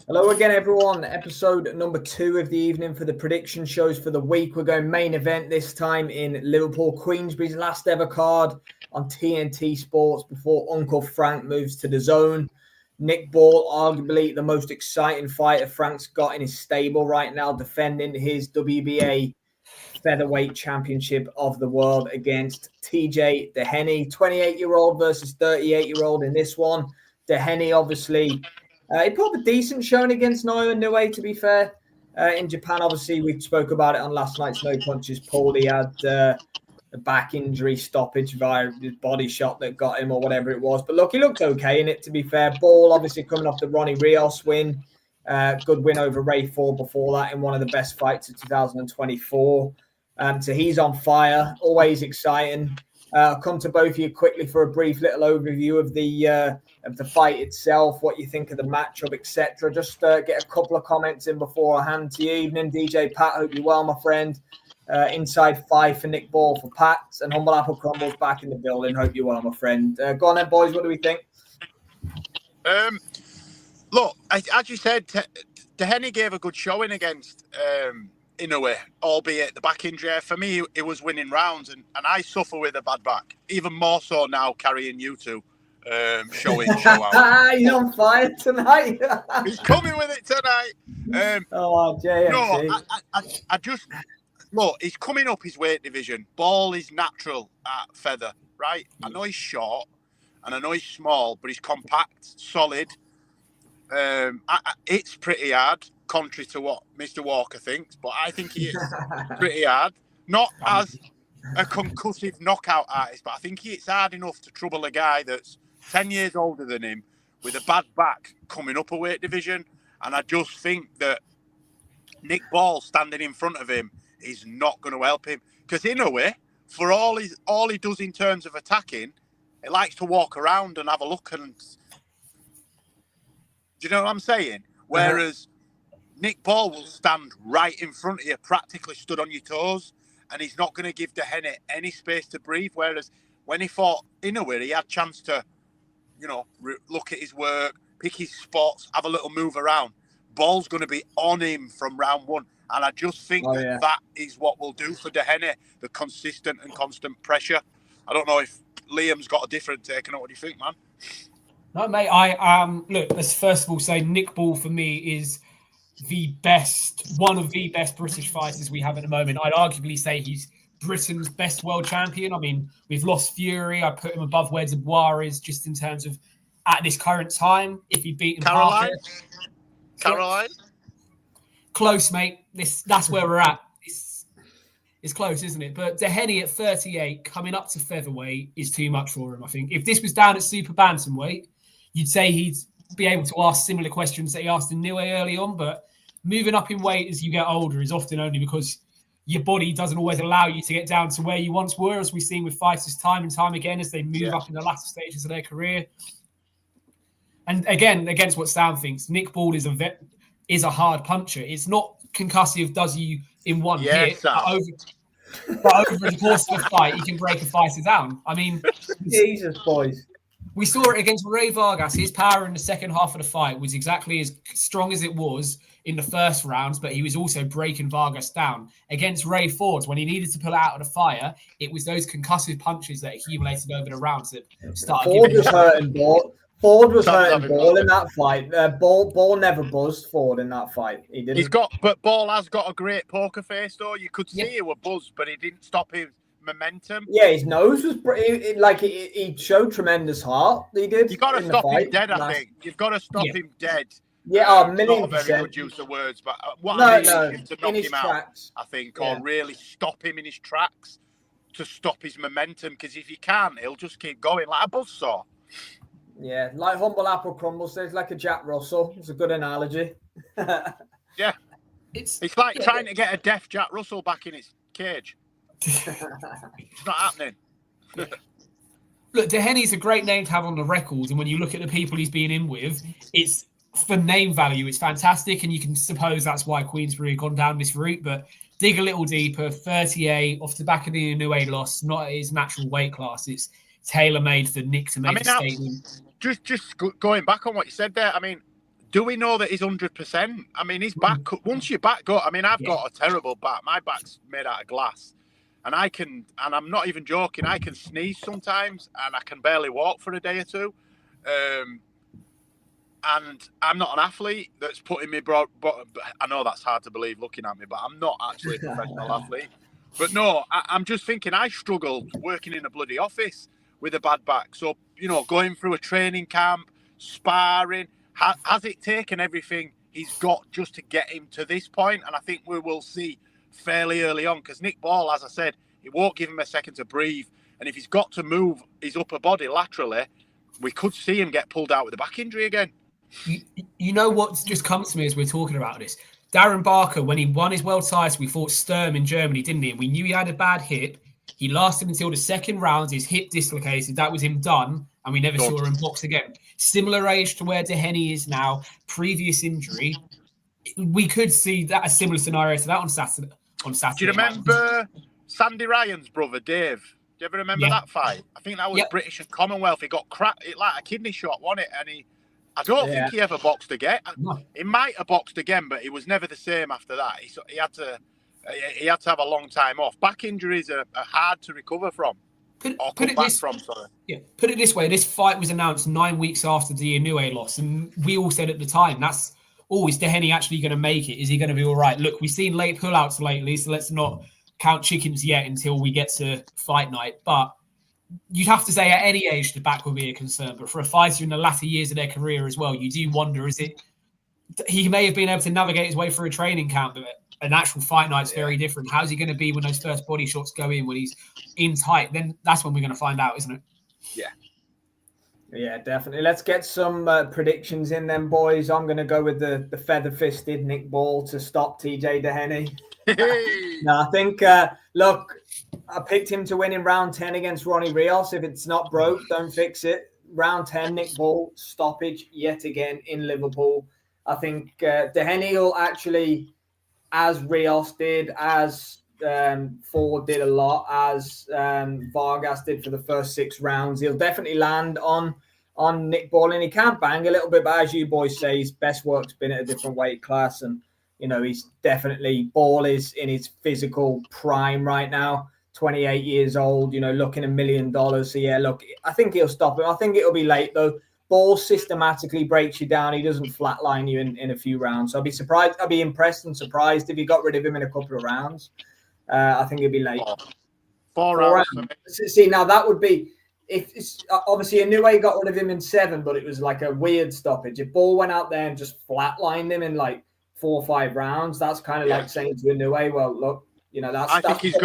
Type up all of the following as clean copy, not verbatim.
Hello again, everyone. Episode number 2 of the evening for the prediction shows for the week. We're going main event this time in Liverpool. Queensberry's last ever card on TNT Sports before Uncle Frank moves to the zone. Nick Ball, arguably the most exciting fighter Frank's got in his stable right now, defending his WBA Featherweight Championship of the world against TJ Doheny, 28-year-old versus 38-year-old in this one. Doheny, obviously, he put up a decent showing against Naoya Inoue, to be fair. In Japan, obviously, we spoke about it on last night's No Punches poll. He had a back injury stoppage via his body shot that got him or whatever it was. But look, he looked okay in it, to be fair. Ball, obviously, coming off the Ronnie Rios win. Good win over Ray Ford before that in one of the best fights of 2024. So he's on fire, always exciting. I'll come to both of you quickly for a brief little overview of the fight itself, what you think of the matchup, etc. Just get a couple of comments in before I hand to you. Evening, DJ Pat. Hope you're well, my friend. Inside 5 for Nick Ball for Pat, and Humble Apple Crumbles back in the building. Hope you're well, my friend. Go on then, boys. What do we think? Look, as you said, Doheny gave a good showing against Inoue, albeit the back injury. For me, it was winning rounds, and I suffer with a bad back, even more so now carrying you two. Show out. He's on fire tonight. He's coming with it tonight. JFC. No, I just look. He's coming up his weight division. Ball is natural at feather, right? I know he's short and I know he's small, but he's compact, solid. It's pretty hard, contrary to what Mr. Walker thinks, but I think he is pretty hard. Not as a concussive knockout artist, but I think it's hard enough to trouble a guy that's 10 years older than him with a bad back coming up a weight division. And I just think that Nick Ball standing in front of him is not going to help him. Because Inoue, for all he does in terms of attacking, he likes to walk around and have a look. And do you know what I'm saying? Whereas Nick Ball will stand right in front of you, practically stood on your toes, and he's not going to give Doheny any space to breathe. Whereas when he fought Inoue, he had a chance to, look at his work, pick his spots, have a little move around. Ball's going to be on him from round one. And I just think that is what we'll do for Doheny, the consistent and constant pressure. I don't know if Liam's got a different take on it. What do you think, man? No, mate, I look, let's first of all say Nick Ball for me is one of the best British fighters we have at the moment. I'd arguably say he's Britain's best world champion. I mean, we've lost Fury. I put him above where Dubois is just in terms of at this current time. If he beat him, Caroline? Close, mate. That's where we're at. It's close, isn't it? But Doheny at 38, coming up to featherweight, is too much for him, I think. If this was down at super bantamweight, you'd say he'd be able to ask similar questions that he asked in Inoue early on, but moving up in weight as you get older is often only because your body doesn't always allow you to get down to where you once were, as we've seen with fighters time and time again as they move up in the latter stages of their career. And again, against what Sam thinks, Nick Ball is a hard puncher. It's not concussive, does you in one hit, but over the course of a fight, you can break a fighter down. I mean, Jesus, boys. We saw it against Ray Vargas. His power in the second half of the fight was exactly as strong as it was in the first rounds, but he was also breaking Vargas down. Against Ray Ford, when he needed to pull out of the fire, it was those concussive punches that accumulated over the rounds that started. Ford was hurting Ball in that fight. Ball never buzzed Ford in that fight. He didn't. But Ball has got a great poker face, though. You could see he was buzzed, but he didn't stop his momentum. Yeah, his nose was he showed tremendous heart. He did. You got to stop him dead. I think you've got to stop him dead. Yeah, not a very good use of words, but what I mean is to knock him tracks. out. I think, or really stop him in his tracks to stop his momentum. Because if he can't, he'll just keep going like a buzzsaw. Yeah, like Humble Apple Crumbles says, like a Jack Russell. It's a good analogy. Yeah, it's like trying to get a deaf Jack Russell back in his cage. It's not happening. Look, Doheny's a great name to have on the record, and when you look at the people he's been in with, it's for name value, it's fantastic, and you can suppose that's why Queensberry have gone down this route. But dig a little deeper, 38 off the back of the Inoue loss, not his natural weight class. It's tailor-made for Nick to make a statement. Just going back on what you said there, I mean, do we know that he's 100%? I mean, his back, once your back got, I mean, I've got a terrible back. My back's made out of glass. And I'm not even joking, I can sneeze sometimes and I can barely walk for a day or two. And I'm not an athlete that's putting me broad, but I know that's hard to believe looking at me, but I'm not actually a professional athlete. But no, I'm just thinking I struggled working in a bloody office with a bad back. So, you know, going through a training camp, sparring, has it taken everything he's got just to get him to this point? And I think we will see fairly early on, because Nick Ball, as I said, it won't give him a second to breathe. And if he's got to move his upper body laterally, we could see him get pulled out with a back injury again. You know what's just come to me as we're talking about this? Darren Barker, when he won his world title, we fought Sturm in Germany, didn't he? And we knew he had a bad hip. He lasted until the second round. His hip dislocated. That was him done. And we never saw him box again. Similar age to where Doheny is now. Previous injury. We could see that a similar scenario to that on Saturday. Do you remember Sandy Ryan's brother, Dave? Do you ever remember that fight? I think that was British and Commonwealth. He got cracked, like a kidney shot, wasn't it? And I don't think he ever boxed again. No. He might have boxed again, but he was never the same after that. He had to have a long time off. Back injuries are hard to recover from. Put it this way: this fight was announced 9 weeks after the Inoue loss, and we all said at the time, "Is Doheny actually going to make it? Is he going to be all right?" Look, we've seen late pullouts lately, so let's not count chickens yet until we get to fight night. But you'd have to say at any age the back will be a concern, but for a fighter in the latter years of their career as well, you do wonder, he may have been able to navigate his way through a training camp, but an actual fight night's very different. How's he going to be when those first body shots go in, when he's in tight? Then that's when we're going to find out, isn't it? Yeah, definitely. Let's get some predictions in then, boys. I'm going to go with the feather-fisted Nick Ball to stop TJ Doheny. No, I think, look, I picked him to win in round 10 against Ronnie Rios. If it's not broke, don't fix it. Round 10, Nick Ball, stoppage yet again in Liverpool. I think Doheny will actually, as Rios did, as Ford did a lot, as Vargas did for the first 6 rounds, he'll definitely land on Nick Ball, and he can bang a little bit, but as you boys say, his best work's been at a different weight class, and you know, he's definitely, Ball is in his physical prime right now, 28 years old, you know, looking $1 million. So, yeah, look, I think he'll stop him. I think it'll be late, though. Ball systematically breaks you down. He doesn't flatline you in a few rounds. So I'll be surprised. I'll be impressed and surprised if he got rid of him in a couple of rounds. I think it'll be late. Four rounds. See, now that would be, if it's obviously Inoue got rid of him in 7, but it was like a weird stoppage. If Ball went out there and just flatlined him in like 4 or 5 rounds, that's kind of like saying to Inoue, well, look, you know, I think he's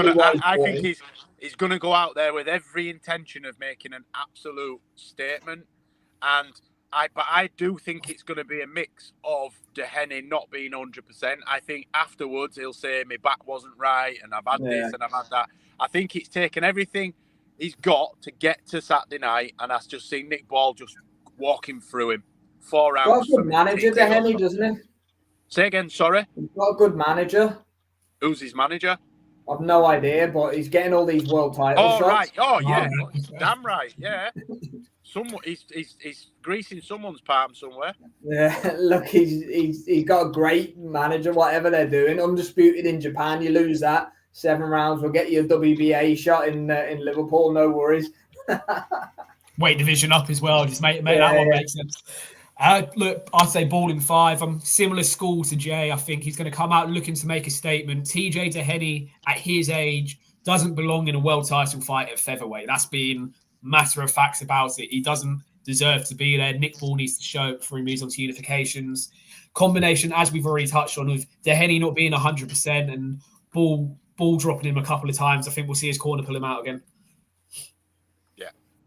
gonna go out there with every intention of making an absolute statement, and I do think it's going to be a mix of Doheny not being 100%. I think afterwards he'll say my back wasn't right, and I've had this and I've had that. I think it's taken everything he's got to get to Saturday night, and I've just seen Nick Ball just walking through him 4 rounds. Got a good manager, Doheny, doesn't he? Say again, sorry. He's got a good manager. Who's his manager? I've no idea, but he's getting all these world titles. Oh, right. Oh, yeah. Damn right. Yeah. He's greasing someone's palm somewhere. Yeah, look, he's got a great manager, whatever they're doing. Undisputed in Japan. You lose that 7 rounds, we'll get you a WBA shot in Liverpool. No worries. Weight division up as well. Just make that one make sense. Look, I'd say Ball in 5. I'm similar school to Jay. I think he's going to come out looking to make a statement. TJ Doheny, at his age, doesn't belong in a world title fight at featherweight. That's been matter of facts about it. He doesn't deserve to be there. Nick Ball needs to show it before he moves on to unifications. Combination, as we've already touched on, with Doheny not being 100% and Ball dropping him a couple of times, I think we'll see his corner pull him out again.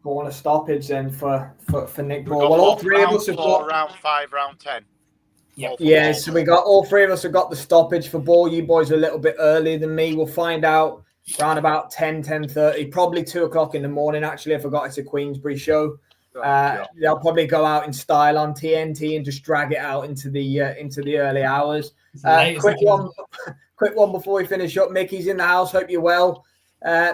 Corner stoppage then for Nick Ball. Well, all 3 of us have got round 5, round 10. Yeah, so we got all 3 of us have got the stoppage for Ball. You boys are a little bit earlier than me. We'll find out around about 10:30, probably 2 o'clock in the morning. Actually, I forgot it's a Queensberry show. They'll probably go out in style on TNT and just drag it out into the early hours. Quick one before we finish up. Mickey's in the house. Hope you're well.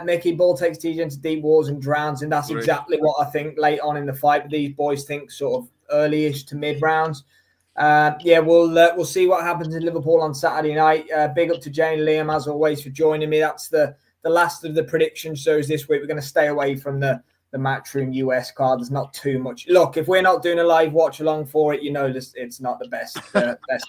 Mickey, Ball takes TJ into deep waters and drowns, and that's exactly what I think late on in the fight. But these boys think sort of early-ish to mid rounds. We'll see what happens in Liverpool on Saturday night. Big up to Jane and Liam, as always, for joining me. That's the last of the prediction shows this week. We're going to stay away from the Matchroom US card. There's not too much. Look, if we're not doing a live watch along for it, it's not the best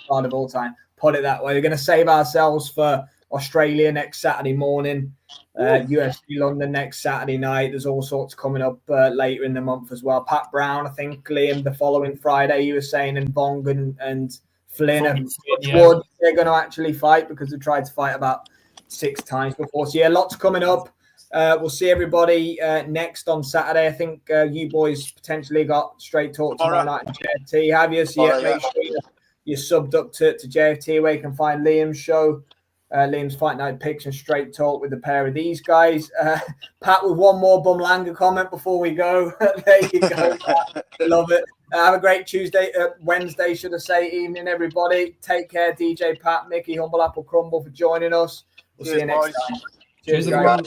card of all time. Put it that way. We're going to save ourselves for Australia next Saturday morning, UFC London next Saturday night. There's all sorts coming up later in the month as well. Pat Brown, I think, Liam, the following Friday, you were saying, and Bong and Flynn and Wood, they're going to actually fight because they tried to fight about 6 times before. So, lots coming up. We'll see everybody next on Saturday. I think you boys potentially got Straight Talk tomorrow night in JFT, have you? So, make sure you're subbed up to JFT where you can find Liam's show. Liam's Fight Night Picks and Straight Talk with a pair of these guys. Pat, with one more Bumlanga comment before we go. There you go. Love it. Have a great Wednesday, should I say, evening, everybody. Take care, DJ Pat, Mickey, Humble Apple Crumble for joining us. We'll see you next time. Cheers, everyone.